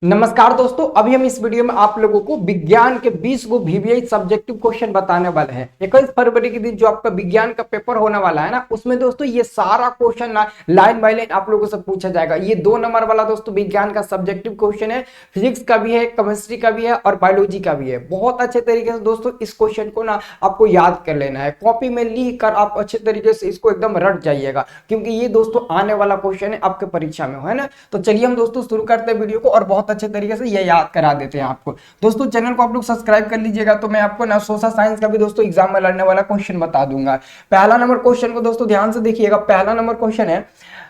नमस्कार दोस्तों, अभी हम इस वीडियो में आप लोगों को विज्ञान के 20 गो वीवीआई सब्जेक्टिव क्वेश्चन बताने वाले हैं। 21 फरवरी के दिन जो आपका विज्ञान का पेपर होने वाला है ना, उसमें दोस्तों ये सारा क्वेश्चन लाइन बाय लाइन आप लोगों से पूछा जाएगा। ये 2 नंबर वाला दोस्तों विज्ञान का सब्जेक्टिव क्वेश्चन है, फिजिक्स का भी है, केमिस्ट्री का भी है और बायोलॉजी का भी है। बहुत अच्छे तरीके से दोस्तों इस क्वेश्चन को ना आपको याद कर लेना है, कॉपी में लिख कर आप अच्छे तरीके से इसको एकदम रट जाइएगा, क्योंकि ये दोस्तों आने वाला क्वेश्चन है आपके परीक्षा में, है ना। तो चलिए हम दोस्तों शुरू करते हैं वीडियो को और बहुत अच्छे तरीके से ये याद करा देते हैं आपको। दोस्तों चैनल को आप लोग सब्सक्राइब कर लीजिएगा, तो मैं आपको ना सोशल साइंस का भी दोस्तों एग्जाम में लड़ने वाला क्वेश्चन बता दूंगा। पहला नंबर क्वेश्चन को दोस्तों ध्यान से देखिएगा। पहला नंबर क्वेश्चन है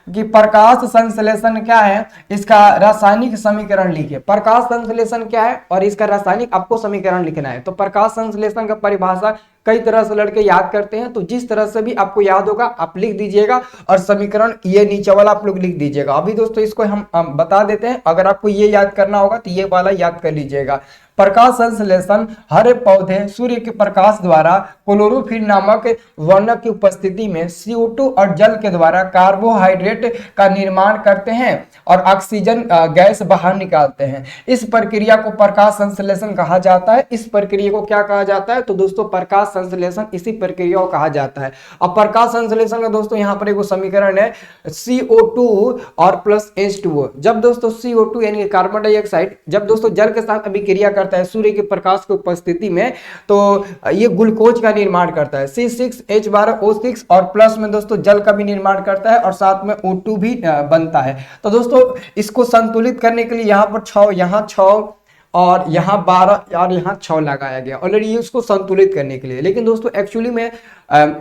कि प्रकाश संश्लेषण क्या है, इसका रासायनिक समीकरण लिखिए। प्रकाश संश्लेषण क्या है और इसका रासायनिक आपको समीकरण लिखना है। तो प्रकाश संश्लेषण का परिभाषा कई तरह से लड़के याद करते हैं, तो जिस तरह से भी आपको याद होगा आप लिख दीजिएगा और समीकरण ये नीचे वाला आप लोग लिख दीजिएगा। अभी दोस्तों इसको हम बता देते हैं, अगर आपको ये याद करना होगा तो ये वाला याद कर लीजिएगा। प्रकाश संश्लेषण हरे पौधे सूर्य के प्रकाश द्वारा क्लोरोफिल नामक वर्णक की उपस्थिति में CO2 और जल के द्वारा कार्बोहाइड्रेट का निर्माण करते हैं और ऑक्सीजन गैस बाहर निकालते हैं। इस प्रक्रिया को प्रकाश संश्लेषण कहा जाता है। इस प्रक्रिया को क्या कहा जाता है? तो दोस्तों प्रकाश संश्लेषण इसी प्रक्रिया को कहा जाता है। अब प्रकाश संश्लेषण का दोस्तों यहाँ पर एक समीकरण है CO2 और प्लस H2O। जब दोस्तों CO2 यानी कार्बन डाइऑक्साइड जब दोस्तों जल के साथ अभिक्रिया करता है सूर्य के प्रकाश की उपस्थिति में, तो ये ग्लूकोज का निर्माण करता है C6H12O6 और प्लस में दोस्तों जल का भी निर्माण करता है और साथ में O2 भी बनता है। तो दोस्तों इसको संतुलित करने के लिए यहाँ पर 6, यहाँ 6 और यहाँ 12 और यहाँ 6 लगाया गया ऑलरेडी इसको संतुलित करने के लिए। लेकिन दोस्तों एक्चुअली में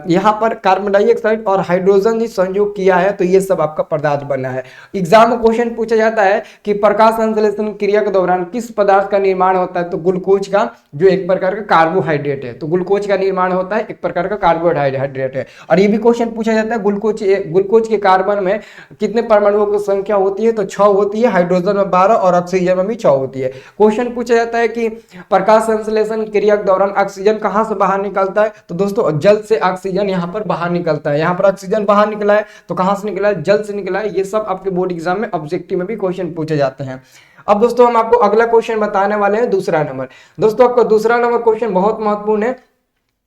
यहाँ पर कार्बन डाइऑक्साइड और हाइड्रोजन जी संयोग किया है, तो ये सब आपका पदार्थ बना है। एग्जाम में क्वेश्चन पूछा जाता है कि प्रकाश संश्लेषण क्रिया के दौरान किस पदार्थ का निर्माण होता है? तो ग्लूकोज का, जो एक प्रकार का कार्बोहाइड्रेट है। तो ग्लूकोज का निर्माण होता है, एक प्रकार का कार्बोहाइड्रेट है। और ये भी क्वेश्चन पूछा जाता है ग्लूकोज के कार्बन में कितने परमाणुओं की संख्या होती है? तो 6 होती है, हाइड्रोजन में 12 और ऑक्सीजन में भी 6 होती है। क्वेश्चन पूछा जाता है कि प्रकाश संश्लेषण क्रिया के दौरान ऑक्सीजन कहां से बाहर निकलता है? तो दोस्तों जल से ऑक्सीजन यहां पर बाहर निकलता है। यहां पर ऑक्सीजन बाहर निकला है, तो कहां से निकला है? जल से निकला है। ये सब आपके बोर्ड एग्जाम में ऑब्जेक्टिव में भी क्वेश्चन पूछे जाते हैं। अब दोस्तों हम आपको अगला क्वेश्चन बताने वाले हैं, दूसरा नंबर। दोस्तों आपका दूसरा नंबर क्वेश्चन बहुत महत्वपूर्ण है।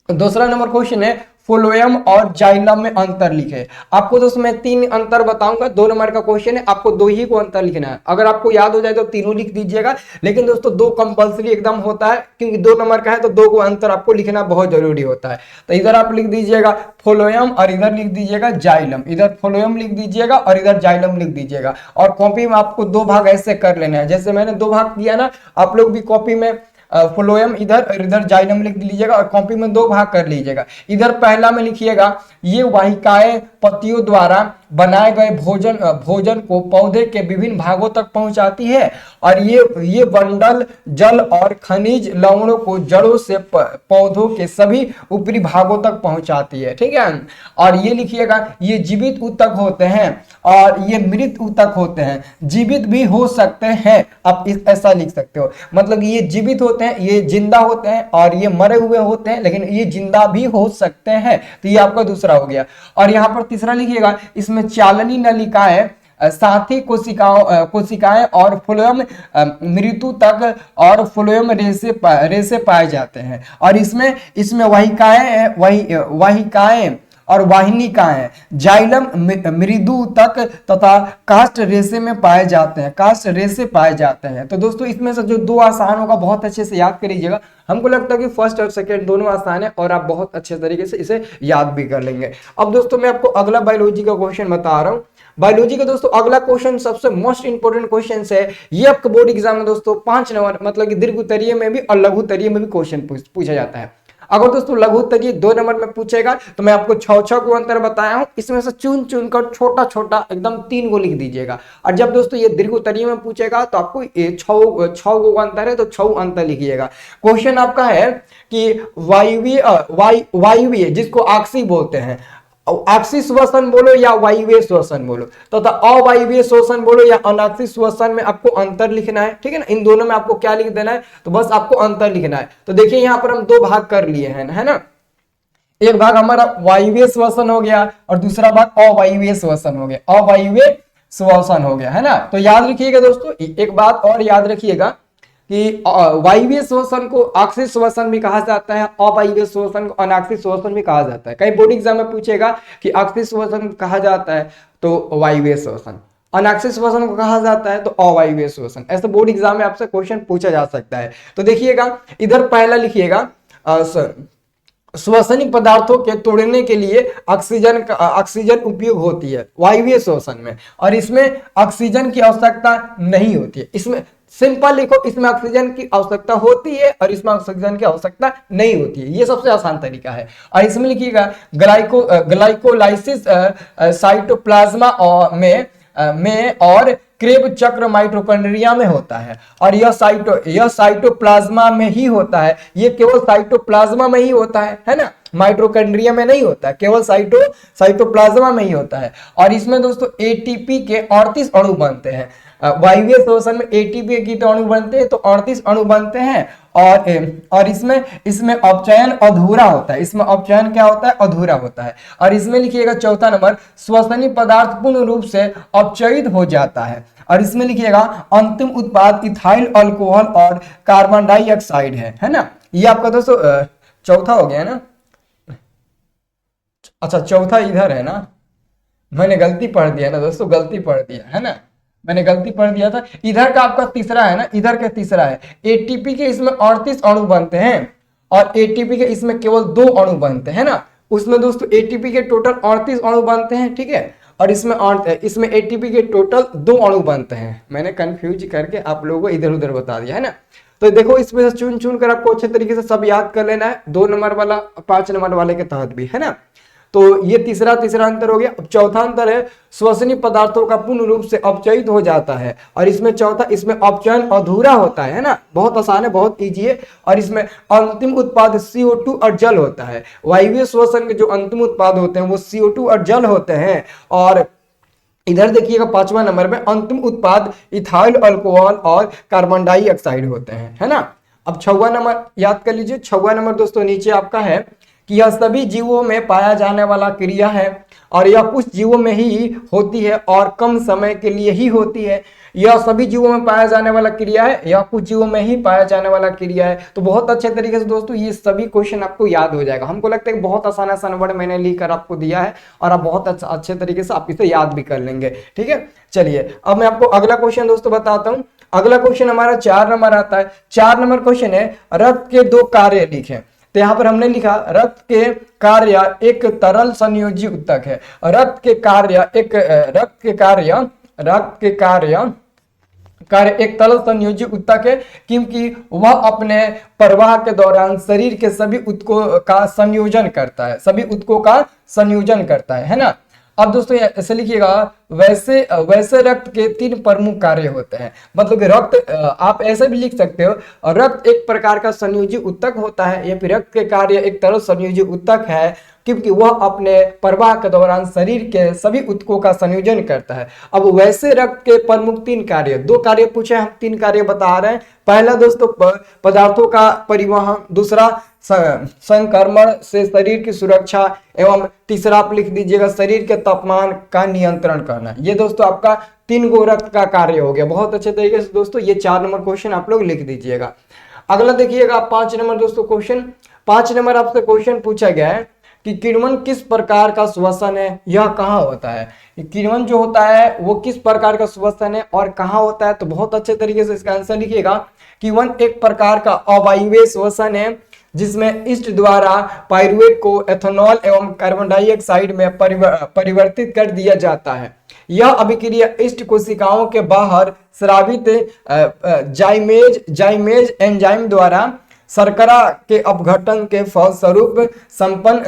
दूसरा नंबर क्वेश्चन है फ्लोएम और जाइलम में अंतर लिखे। आपको दोस्तों मैं 3 अंतर बताऊंगा। 2 नंबर का क्वेश्चन है, आपको 2 ही को अंतर लिखना है। अगर आपको याद हो जाए तो तीनों लिख दीजिएगा, लेकिन दोस्तों 2 कंपलसरी एकदम होता है, क्योंकि 2 नंबर का है तो 2 को अंतर आपको लिखना बहुत जरूरी होता है। तो इधर आप लिख दीजिएगा फ्लोएम और इधर लिख दीजिएगा जाइलम। इधर फ्लोएम लिख दीजिएगा और इधर जाइलम लिख दीजिएगा। और कॉपी में आपको 2 भाग ऐसे कर लेना है, जैसे मैंने 2 भाग किया ना, आप लोग भी कॉपी में फ्लोएम इधर और इधर जाइलम लिख लीजिएगा और कॉपी में 2 भाग कर लीजिएगा। इधर पहला में लिखिएगा ये वाहिकाएं पत्तियों द्वारा बनाए गए भोजन को पौधे के विभिन्न भागों तक पहुंचाती है और ये बंडल जल और खनिज लवणों को जड़ों से पौधों के सभी ऊपरी भागों तक पहुंचाती है। ठीक है। और ये लिखिएगा ये जीवित ऊतक होते हैं और ये मृत ऊतक होते हैं। जीवित भी हो सकते हैं, आप ऐसा लिख सकते हो, मतलब ये जीवित होते हैं, ये जिंदा होते हैं, और ये मरे हुए होते हैं लेकिन ये जिंदा भी हो सकते हैं। तो ये आपका दूसरा हो गया। और यहाँ पर तीसरा लिखिएगा इसमें चालनी नलिकाएं, साथी कोशिकाएं और फ्लोएम मृत्यु तक और फ्लोएम रेसे पाए जाते हैं। और इसमें वाहिकाएं और वाहिनिकाएं जाइलम मृदु तक तथा कास्ट रेसे में पाए जाते हैं, कास्ट रेसे पाए जाते हैं। तो दोस्तों इसमें से जो 2 आसान होगा बहुत अच्छे से याद कर लीजिएगा। हमको लगता है कि फर्स्ट और सेकंड दोनों आसान है और आप बहुत अच्छे तरीके से इसे याद भी कर लेंगे। अब दोस्तों मैं आपको अगला बायोलॉजी का क्वेश्चन बता रहा हूँ। बायोलॉजी का दोस्तों अगला क्वेश्चन सबसे मोस्ट इंपोर्टेंट क्वेश्चन है। ये आपके बोर्ड एग्जाम में दोस्तों 5 नंबर मतलब कि दीर्घ उत्तरीय में भी और लघु उत्तरीय में भी क्वेश्चन पूछा जाता है। अगर दोस्तों लघु उत्तरीय 2 नंबर में पूछेगा तो मैं आपको 6 को अंतर बताया हूं, इसमें से चुन कर छोटा छोटा एकदम 3 को लिख दीजिएगा। और जब दोस्तों ये दीर्घ उत्तरीय में पूछेगा तो आपको ये 6 को अंतर है तो 6 अंतर लिखिएगा। क्वेश्चन आपका है कि वायवीय जिसको ऑक्सी बोलते हैं, ऑक्सी श्वसन बोलो या वायवीय श्वसन बोलो, तो अवायवीय श्वसन बोलो या अनाक्सी श्वसन में आपको अंतर लिखना है। ठीक है ना, इन दोनों में आपको क्या लिख देना है? तो बस आपको अंतर लिखना है। तो देखिए यहाँ पर हम 2 भाग कर लिए हैं, है ना। एक भाग हमारा वायवीय श्वसन हो गया और दूसरा भाग अवायवीय श्वसन हो गया। अवायवीय श्वसन हो गया, है ना। तो याद रखिएगा दोस्तों, एक बात और याद रखिएगा कि वायवीय श्वसन को अक्षीय श्वसन भी कहा जाता है, अवायवीय श्वसन को अनाक्षीय श्वसन भी कहा जाता है। कई बोर्ड एग्जाम में पूछेगा कि अक्षीय श्वसन कहा जाता है तो वायवीय श्वसन, अनाक्षीय श्वसन को कहा जाता है तो अवायवीय श्वसन, ऐसे बोर्ड एग्जाम में आपसे क्वेश्चन पूछा जा सकता है। तो देखिएगा इधर पहला लिखिएगा, श्वसनिक पदार्थों के तोड़ने के लिए ऑक्सीजन उपयोग होती है वायवीय श्वसन में, और इसमें ऑक्सीजन की आवश्यकता नहीं होती है। इसमें सिंपल लिखो, इसमें ऑक्सीजन की आवश्यकता होती है और इसमें ऑक्सीजन की आवश्यकता नहीं होती है, ये सबसे आसान तरीका है। और इसमें लिखिएगा ग्लाइकोलाइसिस साइटोप्लाज्मा में और क्रेब चक्र माइटोकॉन्ड्रिया में होता है, और यह साइटोप्लाज्मा में ही होता है। ये केवल साइटोप्लाज्मा में ही होता है ना, माइटोकॉन्ड्रिया में नहीं होता है, केवल साइटोप्लाज्मा में ही होता है। और इसमें दोस्तों एटीपी के 38 अणु बनते हैं। वायवीय श्वसन में एटीपी के कितने अणु बनते हैं, तो 38 अणु बनते हैं। और इसमें अपचयन अधूरा होता है, इसमें अपचयन क्या होता है, अधूरा होता है। और इसमें लिखिएगा चौथा नंबर, श्वसनीय पदार्थ पूर्ण रूप से अपचयित हो जाता है। और इसमें लिखिएगा अंतिम उत्पाद इथाइल अल्कोहल और कार्बन डाइऑक्साइड है ना। ये आपका दोस्तों चौथा हो गया ना, अच्छा चौथा इधर है ना, मैंने गलती पढ़ दिया ना दोस्तों, गलती पढ़ दिया है ना, मैंने गलती पढ़ दिया था। इधर का आपका तीसरा है ना, इधर का तीसरा है। एटीपी के इसमें 38 अणु बनते हैं और एटीपी के इसमें केवल 2 अणु बनते हैं ना। उसमें दोस्तों एटीपी के टोटल 38 अणु बनते हैं, ठीक है, और इसमें एटीपी के टोटल 2 अणु बनते हैं। मैंने कंफ्यूज करके आप लोगों को इधर उधर बता दिया है ना। तो देखो इसमें से चुन कर आपको अच्छे तरीके से सब याद कर लेना है, 2 नंबर वाला 5 नंबर वाले के तहत भी, है ना। तो ये तीसरा अंतर हो गया। अब चौथा अंतर है, श्वसनीय पदार्थों का पूर्ण रूप से अपचयित हो जाता है, और इसमें इसमें अपचयन अधूरा होता है ना, बहुत आसान है, बहुत इजी है। और इसमें अंतिम उत्पाद CO2 और जल होता है। वायवीय श्वसन के जो अंतिम उत्पाद होते हैं वो CO2 और जल होते हैं। और इधर देखिएगा 5वां नंबर में अंतिम उत्पाद इथाइल अल्कोहल और कार्बन डाइऑक्साइड होते हैं, है ना। अब 6वां नंबर याद कर लीजिए। 6वां नंबर दोस्तों नीचे आपका है कि यह सभी जीवों में पाया जाने वाला क्रिया है, और यह कुछ जीवों में ही होती है और कम समय के लिए ही होती है। यह सभी जीवों में पाया जाने वाला क्रिया है, यह कुछ जीवों में ही पाया जाने वाला क्रिया है। तो बहुत अच्छे तरीके से दोस्तों ये सभी क्वेश्चन आपको याद हो जाएगा। हमको लगता है कि बहुत आसान वर्ड मैंने लिखकर आपको दिया है और आप बहुत अच्छे तरीके से आप इसे याद भी कर लेंगे, ठीक है। चलिए अब मैं आपको अगला क्वेश्चन दोस्तों बताता हूँ। अगला क्वेश्चन हमारा 4 नंबर आता है। 4 नंबर क्वेश्चन है, रक्त के 2 कार्य लिखें। तो यहां पर हमने लिखा रक्त के कार्य एक तरल संयोजी ऊतक है। रक्त के कार्य एक तरल संयोजी ऊतक है, क्योंकि वह अपने प्रवाह के दौरान शरीर के सभी ऊतकों का संयोजन करता है ना। अब दोस्तों ऐसे लिखिएगा, वैसे रक्त के 3 प्रमुख कार्य होते हैं। मतलब कि रक्त आप ऐसे भी लिख सकते हो, रक्त एक प्रकार का संयोजी ऊतक होता है, या फिर रक्त के कार्य एक तरल संयोजी ऊतक है, क्योंकि वह अपने प्रवाह के दौरान शरीर के सभी ऊतकों का संयोजन करता है। अब वैसे रक्त के प्रमुख 3 कार्य, 2 कार्य पूछे, हम 3 कार्य बता रहे हैं। पहला दोस्तों पदार्थों का परिवहन, दूसरा संक्रमण से शरीर की सुरक्षा, एवं तीसरा आप लिख दीजिएगा शरीर के तापमान का नियंत्रण करना। ये दोस्तों आपका 3 गो रक्त का कार्य हो गया। बहुत अच्छे तरीके से दोस्तों ये 4 नंबर क्वेश्चन आप लोग लिख दीजिएगा। अगला देखिएगा 5 नंबर दोस्तों क्वेश्चन। 5 नंबर आपसे क्वेश्चन पूछा गया है कि किण्वन किस प्रकार का श्वसन है, यह कहाँ होता है। किण्वन जो होता है वो किस प्रकार का श्वसन है और कहाँ होता है। तो बहुत अच्छे तरीके से इसका आंसर लिखिएगा। किण्वन एक प्रकार का अवायवीय श्वसन है, जिसमें ईस्ट द्वारा पाइरुवेट को एथेनॉल एवं कार्बन डाइऑक्साइड में परिवर्तित कर दिया जाता है। यह अभिक्रिया ईस्ट कोशिकाओं के बाहर स्रावित जाइमेज एंजाइम द्वारा शर्करा के अपघटन के फलस्वरूप संपन्न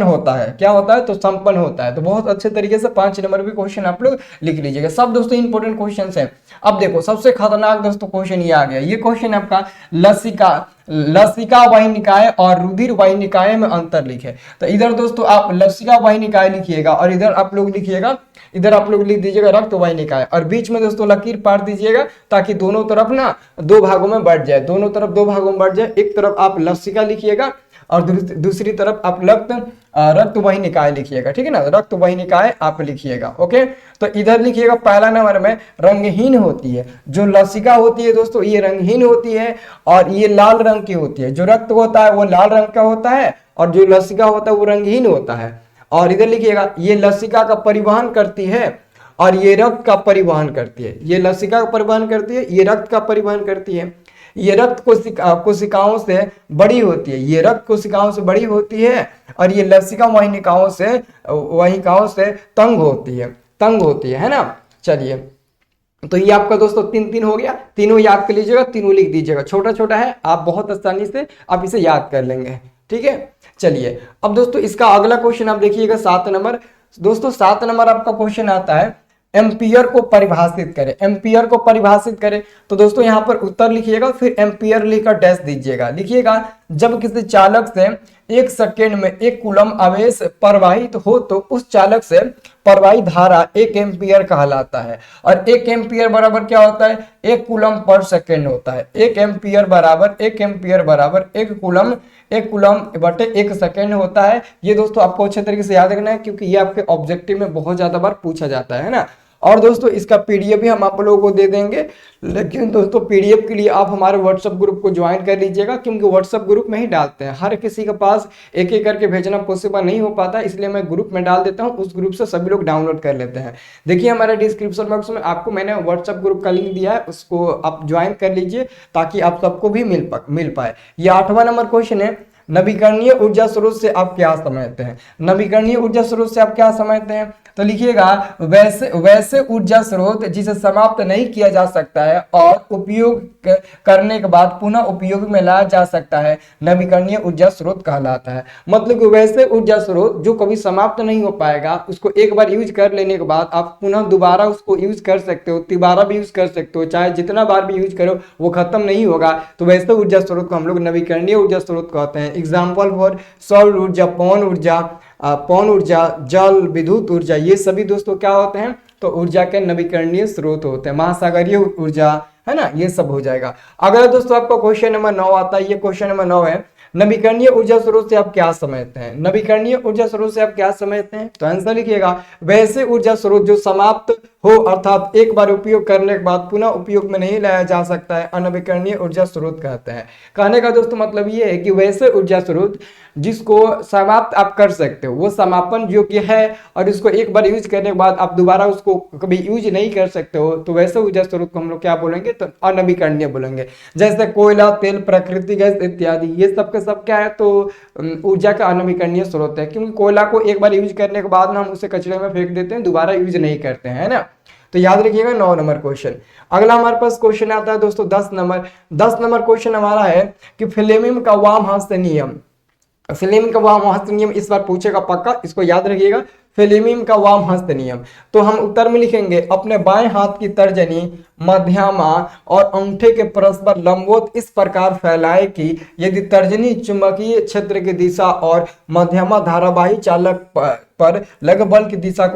होता है। क्या होता है, तो संपन्न होता है। तो बहुत अच्छे तरीके से 5 नंबर भी क्वेश्चन आप लोग लिख लीजिएगा। सब दोस्तों इंपॉर्टेंट क्वेश्चन हैं। अब देखो सबसे खतरनाक दोस्तों क्वेश्चन ये आ गया। ये क्वेश्चन आपका लसिका वाहिनिकाय और रुधिर वाहिनिकाय में अंतर लिखे। तो इधर दोस्तों आप लसिका वाहिनिकाय लिखिएगा और इधर आप लोग लिखिएगा, इधर आप लोग लिख दीजिएगा रक्त वाहिनिकाय, और बीच में दोस्तों लकीर पार दीजिएगा ताकि दोनों तरफ ना 2 भागों में बढ़ जाए, दोनों तरफ 2 भागों में बढ़ जाए। एक तरफ आप लसिका लिखिएगा और दूसरी तरफ आप रक्त वाहिनिकाएं लिखिएगा, ठीक है ना, रक्त वाहिनिकाएं आप लिखिएगा। ओके, तो इधर लिखिएगा पहला नंबर में रंगहीन होती है। जो लसिका होती है दोस्तों ये रंगहीन होती है और ये लाल रंग की होती है। जो रक्त होता है वो लाल रंग का होता है और जो लसिका होता है वो रंगहीन होता है। और इधर लिखिएगा ये लसिका का परिवहन करती है और ये रक्त का परिवहन करती है। ये लसिका का परिवहन करती है, ये रक्त का परिवहन करती है। ये रक्त कोशिकाओं से बड़ी होती है, ये रक्त कोशिकाओं से बड़ी होती है और ये लसिका वाहिनिकाओं से तंग होती है ना। चलिए, तो ये आपका दोस्तों तीन हो गया, तीनों याद कर लीजिएगा, तीनों लिख दीजिएगा। छोटा छोटा है, आप बहुत आसानी से आप इसे याद कर लेंगे, ठीक है। चलिए, अब दोस्तों इसका अगला क्वेश्चन आप देखिएगा 7 नंबर। दोस्तों 7 नंबर आपका क्वेश्चन आता है एम्पियर को परिभाषित करें। एम्पियर को परिभाषित करें तो दोस्तों यहाँ पर उत्तर लिखिएगा, फिर एम्पियर लिखकर डैश दीजिएगा। लिखिएगा जब किसी चालक से 1 सेकेंड में 1 कूलम आवेश प्रवाहित हो तो उस चालक से प्रवाहित धारा 1 एम्पियर कहलाता है। और 1 एम्पियर बराबर क्या होता है, 1 कूलम पर सेकेंड होता है। 1 एम्पियर बराबर 1 कूलम बटे 1 सेकेंड होता है। ये दोस्तों आपको अच्छे तरीके से याद रखना है क्योंकि ये आपके ऑब्जेक्टिव में बहुत ज्यादा बार पूछा जाता है ना। और दोस्तों इसका पीडीएफ भी हम आप लोगों को दे देंगे, लेकिन दोस्तों पीडीएफ के लिए आप हमारे व्हाट्सएप ग्रुप को ज्वाइन कर लीजिएगा क्योंकि व्हाट्सएप ग्रुप में ही डालते हैं। हर किसी के पास एक एक करके भेजना पॉसिबल नहीं हो पाता, इसलिए मैं ग्रुप में डाल देता हूं, उस ग्रुप से सभी लोग डाउनलोड कर लेते हैं। देखिए हमारे डिस्क्रिप्शन बॉक्स में आपको मैंने व्हाट्सएप ग्रुप का लिंक दिया है, उसको आप ज्वाइन कर लीजिए ताकि आप सबको भी मिल पाए। ये 8वां नंबर क्वेश्चन है, नवीकरणीय ऊर्जा स्रोत से आप क्या समझते हैं। नवीकरणीय ऊर्जा स्रोत से आप क्या समझते हैं, तो लिखिएगा वैसे ऊर्जा स्रोत जिसे समाप्त नहीं किया जा सकता है और उपयोग करने के बाद पुनः उपयोग में लाया जा सकता है, नवीकरणीय ऊर्जा स्रोत कहलाता है। मतलब कि वैसे ऊर्जा स्रोत जो कभी समाप्त नहीं हो पाएगा, उसको एक बार यूज कर लेने के बाद आप पुनः दोबारा उसको यूज कर सकते हो, तिबारा भी यूज कर सकते हो, चाहे जितना बार भी यूज करो वो खत्म नहीं होगा। तो वैसे ऊर्जा स्रोत को हम लोग नवीकरणीय ऊर्जा स्रोत कहते हैं। एग्जाम्पल फॉर सौर ऊर्जा, पवन ऊर्जा, जल, विद्युत ऊर्जा, ये सभी दोस्तों क्या होते हैं, तो ऊर्जा के नवीकरणीय स्रोत होते हैं। महासागरीय ऊर्जा है ना, ये सब हो जाएगा। अगला दोस्तों आपका क्वेश्चन नंबर 9 आता है। ये क्वेश्चन नंबर 9 है, नवीकरणीय ऊर्जा स्रोत से आप क्या समझते हैं। नवीकरणीय ऊर्जा स्रोत से आप क्या समझते हैं, तो आंसर लिखिएगा वैसे ऊर्जा स्रोत जो समाप्त हो अर्थात एक बार उपयोग करने के बाद पुनः उपयोग में नहीं लाया जा सकता है, अनवीकरणीय ऊर्जा स्रोत कहते हैं। कहने का दोस्तों मतलब ये है कि वैसे ऊर्जा स्रोत जिसको समाप्त आप कर सकते हो, वो समापन योग्य है और इसको एक बार यूज करने के बाद आप दोबारा उसको कभी यूज नहीं कर सकते हो, तो वैसे ऊर्जा स्रोत को हम लोग क्या बोलेंगे, तो अनवीकरणीय बोलेंगे। जैसे कोयला, तेल, प्राकृतिक गैस इत्यादि, ये सब के सब क्या है, तो ऊर्जा का अनवीकरणीय स्रोत है। क्योंकि कोयला को एक बार यूज करने के बाद हम उसे कचरे में फेंक देते हैं, दोबारा यूज नहीं करते हैं, है ना। तो याद रखिएगा 9 नंबर क्वेश्चन। अगला हमारे पास क्वेश्चन आता है दोस्तों 10 नंबर। 10 नंबर क्वेश्चन हमारा है कि फ्लेमिंग का वामहस्त नियम। फ्लेमिंग का वामहस्त नियम इस बार पूछेगा पक्का, इसको याद रखिएगा, फ्लेमिंग का वामहस्त नियम। तो हम उत्तर में लिखेंगे अपने बाएं हाथ की तर्जनी, मध्यमा और अंगूठे के परस्पर लंबवत इस प्रकार फैलाए कि यदि तर्जनी चुंबकीय क्षेत्र की दिशा और मध्यमा धारावाही चालक पर लगे बल की दिशा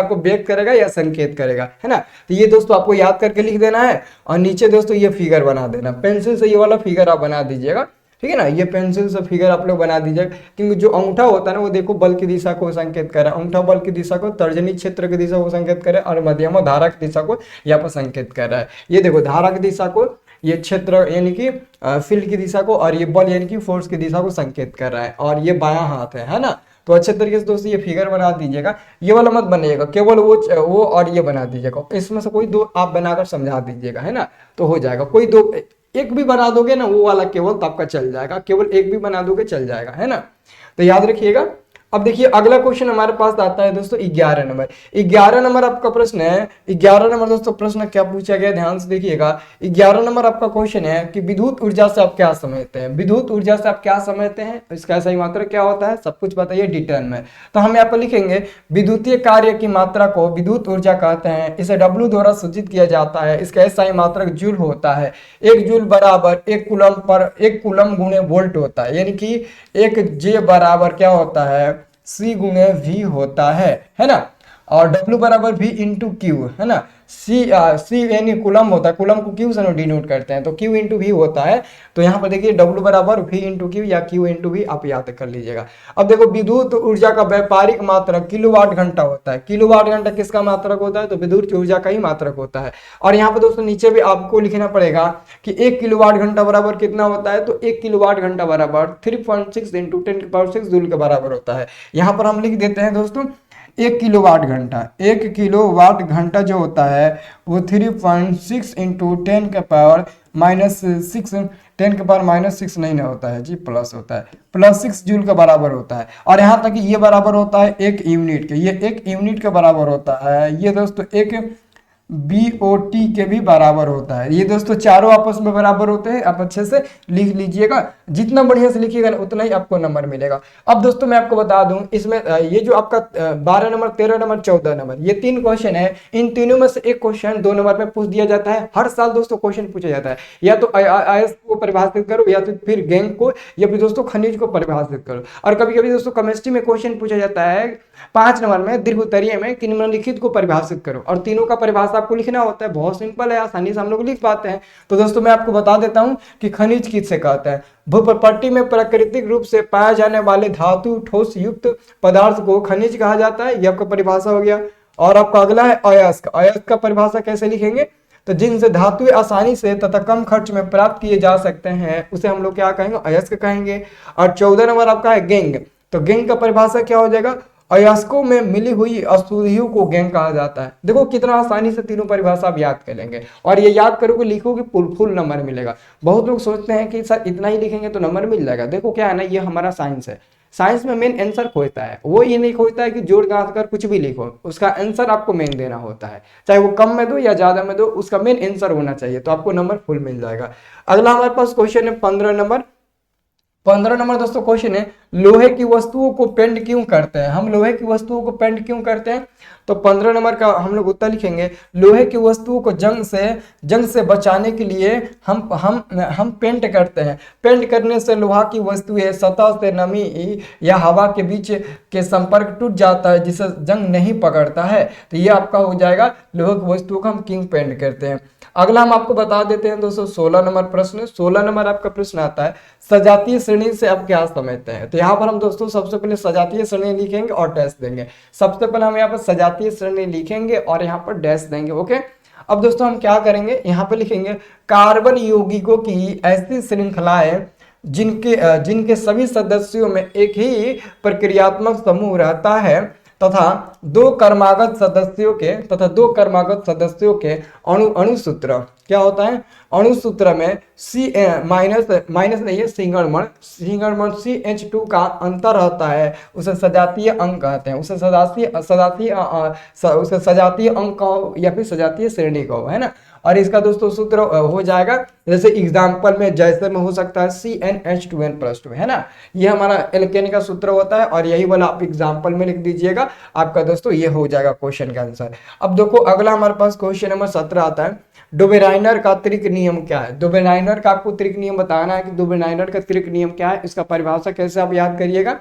को व्यक्त करेगा या संकेत करेगा, है ना। तो ये दोस्तों आपको याद करके लिख देना है और नीचे दोस्तों ये फिगर बना देना, पेंसिल से ये वाला फिगर आप बना दीजिएगा, ठीक है ना। ये पेंसिल से फिगर आप लोग बना दीजिएगा क्योंकि जो अंगूठा होता है ना वो देखो बल की दिशा को संकेत कर रहा है, अंगूठा बल की दिशा को, तर्जनी क्षेत्र की दिशा को संकेत कर रहा है और मध्यमा धारा की दिशा को यहाँ पर संकेत कर रहा है। ये देखो धारा की दिशा को, ये क्षेत्र यानी कि फील्ड की दिशा को, और ये बल यानी कि फोर्स की दिशा को संकेत कर रहा है, और ये बायां हाथ है ना। तो अच्छे तरीके से दोस्तों ये फिगर बना दीजिएगा, ये वाला मत बनिएगा, केवल वो और ये बना दीजिएगा, इसमें से कोई दो आप बनाकर समझा दीजिएगा, है ना, तो हो जाएगा। कोई दो एक भी बना दोगे ना वो वाला केवल तो आपका चल जाएगा, केवल एक भी बना दोगे चल जाएगा, है ना। तो याद रखिएगा। अब देखिए अगला क्वेश्चन हमारे पास आता है दोस्तों 11 नंबर। 11 नंबर आपका प्रश्न है, 11 नंबर दोस्तों प्रश्न क्या पूछा गया, ध्यान से देखिएगा। 11 नंबर आपका क्वेश्चन है कि विद्युत ऊर्जा से आप क्या समझते हैं। विद्युत ऊर्जा से आप क्या समझते हैं, इसका सही मात्रा क्या होता है, सब कुछ बताइए डिटेल में। तो हम यहाँ पर लिखेंगे विद्युतीय कार्य की मात्रा को विद्युत ऊर्जा कहते हैं, इसे W द्वारा सूचित किया जाता है, इसका सही मात्रक जूल होता है। 1 जूल बराबर 1 कूलम गुणे वोल्ट होता है, यानी कि 1 J बराबर क्या होता है, C गुणे V होता है ना। और W बराबर V इंटू क्यू, है ना। सी यानी कूलम होता है, कूलम को क्यू से डिनोट करते हैं, तो Q इंटू वी होता है। तो यहाँ पर देखिए W बराबर V इंटू क्यू या Q इंटू वी आप याद कर लीजिएगा। अब देखो विद्युत ऊर्जा का व्यापारिक मात्रक किलोवाट घंटा होता है। किलोवाट घंटा किसका मात्रक होता है, तो विद्युत ऊर्जा का ही मात्रक होता है। और यहाँ पर दोस्तों नीचे भी आपको लिखना पड़ेगा कि 1 किलोवाट घंटा बराबर कितना होता है, तो 1 किलोवाट घंटा बराबर 3.6 इंटू 10⁻6 जूल के बराबर होता है। यहाँ पर हम लिख देते हैं दोस्तों 1 किलोवाट घंटा, 1 किलोवाट घंटा जो होता है वो 3.6 इंटू 10⁻⁻6, 10⁻⁻6 नहीं ना होता है जी, प्लस होता है, +6 जूल के बराबर होता है। और यहाँ तक ये बराबर होता है 1 यूनिट के, ये 1 यूनिट के बराबर होता है। ये दोस्तों 1 BOT के भी बराबर होता है। ये दोस्तों चारों आपस में बराबर होते हैं, आप अच्छे से लिख लीजिएगा। जितना बढ़िया से लिखिएगा उतना ही आपको नंबर मिलेगा। अब दोस्तों मैं आपको बता दूं, इसमें ये जो आपका 12 नंबर, 13 नंबर, 14 नंबर, ये 3 क्वेश्चन है। इन तीनों में से एक क्वेश्चन 2 नंबर में पूछ दिया जाता है। हर साल दोस्तों क्वेश्चन पूछा जाता है, या तो आयस को परिभाषित करो, या तो फिर गैंग को, या फिर दोस्तों खनिज को परिभाषित करो। और कभी कभी दोस्तों केमिस्ट्री में क्वेश्चन पूछा जाता है 5 नंबर में, दीर्घोत्तरीय में, कि निम्नलिखित को परिभाषित करो, और तीनों का परिभाषा आपको लिखना होता है। बहुत सिंपल है, आसानी से हम लोग लिख पाते हैं। तो दोस्तों मैं आपको बता देता हूं कि खनिज किससे कहते हैं। भूप्रपट्टी में प्राकृतिक रूप से पाए जाने वाले धातु ठोस युक्त पदार्थ को खनिज कहा जाता है, यह आपका परिभाषा हो गया। और आपका अगला है अयस्क। अयस्क का परिभाषा कैसे लिखेंगे, तो जिनसे धातु आसानी से तथा कम खर्च में प्राप्त किए जा सकते हैं उसे हम लोग क्या कहेंगे, अयस्क कहेंगे। और 14 नंबर आपका है गैंग। तो गैंग का परिभाषा क्या हो जाएगा, अयस्कों में मिली हुई अशुद्धियों को गैंग कहा जाता है। देखो कितना आसानी से तीनों परिभाषा आप याद कर लेंगे, और ये याद करोगे लिखोगे फुल नंबर मिलेगा। बहुत लोग सोचते हैं कि सर इतना ही लिखेंगे तो नंबर मिल जाएगा। देखो क्या है ना, ये हमारा साइंस है। साइंस में मेन आंसर खोजता है, वो ये नहीं खोजता है कि जोड़ घात कर कुछ भी लिखो, उसका आंसर आपको मेन देना होता है। चाहे वो कम में दो या ज्यादा में दो, उसका मेन आंसर होना चाहिए, तो आपको नंबर फुल मिल जाएगा। अगला हमारे पास क्वेश्चन है 15 नंबर। 15 नंबर दोस्तों क्वेश्चन है, लोहे की वस्तुओं को पेंट क्यों करते हैं। हम लोहे की वस्तुओं को पेंट क्यों करते हैं, तो 15 नंबर का हम लोग उत्तर लिखेंगे, लोहे की वस्तुओं को जंग से बचाने के लिए हम पेंट करते हैं। पेंट करने से लोहा की वस्तुएं सतह से नमी या हवा के बीच के संपर्क टूट जाता है, जिससे जंग नहीं पकड़ता है। तो ये आपका हो जाएगा, लोहे की वस्तुओं को हम क्यों पेंट करते हैं। अगला हम आपको बता देते हैं दोस्तों 16 नंबर प्रश्न। 16 नंबर आपका प्रश्न आता है, सजातीय श्रेणी से आप क्या समझते हैं। तो यहाँ पर हम दोस्तों सबसे पहले सजातीय श्रेणी लिखेंगे और डैश देंगे। सबसे पहले हम यहाँ पर सजातीय श्रेणी लिखेंगे और यहाँ पर डैश देंगे। ओके, अब दोस्तों हम क्या करेंगे, यहाँ पे लिखेंगे कार्बन यौगिकों की ऐसी श्रृंखलाएं जिनके सभी सदस्यों में एक ही प्रक्रियात्मक समूह रहता है तथा दो कर्मागत सदस्यों के अणुसूत्र क्या होता है, अणुसूत्र में माइनस नहीं है, सिंगलमण CH2 का अंतर रहता है, उसे सजातीय अंक कहते हैं। उसे सजातीय अंक कहो या फिर सजातीय श्रेणी कहो, है ना। और इसका दोस्तों सूत्र हो जाएगा, जैसे एग्जाम्पल में जैसे में हो सकता है CnH2n+2, है ना। ये हमारा एल्केन का सूत्र होता है, और यही वाला आप एग्जाम्पल में लिख दीजिएगा, आपका दोस्तों ये हो जाएगा क्वेश्चन का आंसर। अब देखो अगला हमारे पास क्वेश्चन नंबर 17 आता है, डुबेराइनर का त्रिक नियम क्या है। डुबेराइनर का आपको त्रिक नियम बताना है कि डुबेराइनर का त्रिक नियम क्या है, इसका परिभाषा कैसे आप याद करिएगा।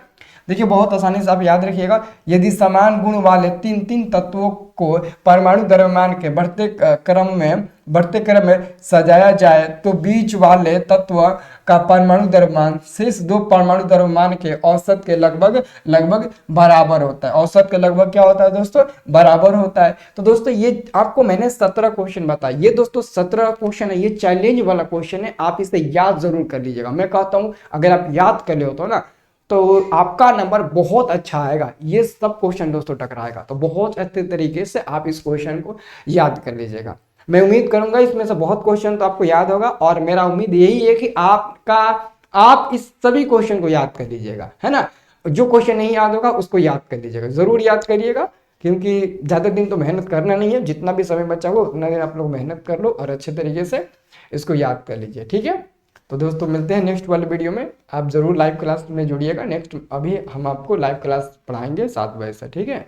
देखिए बहुत आसानी से आप याद रखिएगा, यदि समान गुण वाले तीन तत्वों को परमाणु द्रव्यमान के बढ़ते क्रम में सजाया जाए तो बीच वाले तत्व का परमाणु द्रव्यमान शेष दो परमाणु द्रव्यमान के औसत के लगभग बराबर होता है। औसत के लगभग क्या होता है दोस्तों, बराबर होता है। तो दोस्तों ये आपको मैंने 17 क्वेश्चन बताया, ये दोस्तों 17 क्वेश्चन है, ये चैलेंज वाला क्वेश्चन है, आप इसे याद जरूर कर लीजिएगा। मैं कहता हूं अगर आप याद कर ले हो तो ना, तो आपका नंबर बहुत अच्छा आएगा। ये सब क्वेश्चन दोस्तों टकराएगा, तो बहुत अच्छे तरीके से आप इस क्वेश्चन को याद कर लीजिएगा। मैं उम्मीद करूंगा इसमें से बहुत क्वेश्चन तो आपको याद होगा, और मेरा उम्मीद यही है कि आप इस सभी क्वेश्चन को याद कर लीजिएगा, है ना। जो क्वेश्चन नहीं याद होगा उसको याद कर लीजिएगा, जरूर याद करिएगा, क्योंकि ज्यादा दिन तो मेहनत करना नहीं है, जितना भी समय बचा हो उतना दिन आप लोग मेहनत कर लो और अच्छे तरीके से इसको याद कर लीजिए, ठीक है। तो दोस्तों मिलते हैं नेक्स्ट वाले वीडियो में, आप जरूर लाइव क्लास में जुड़िएगा। नेक्स्ट अभी हम आपको लाइव क्लास पढ़ाएंगे 7 बजे से, ठीक है।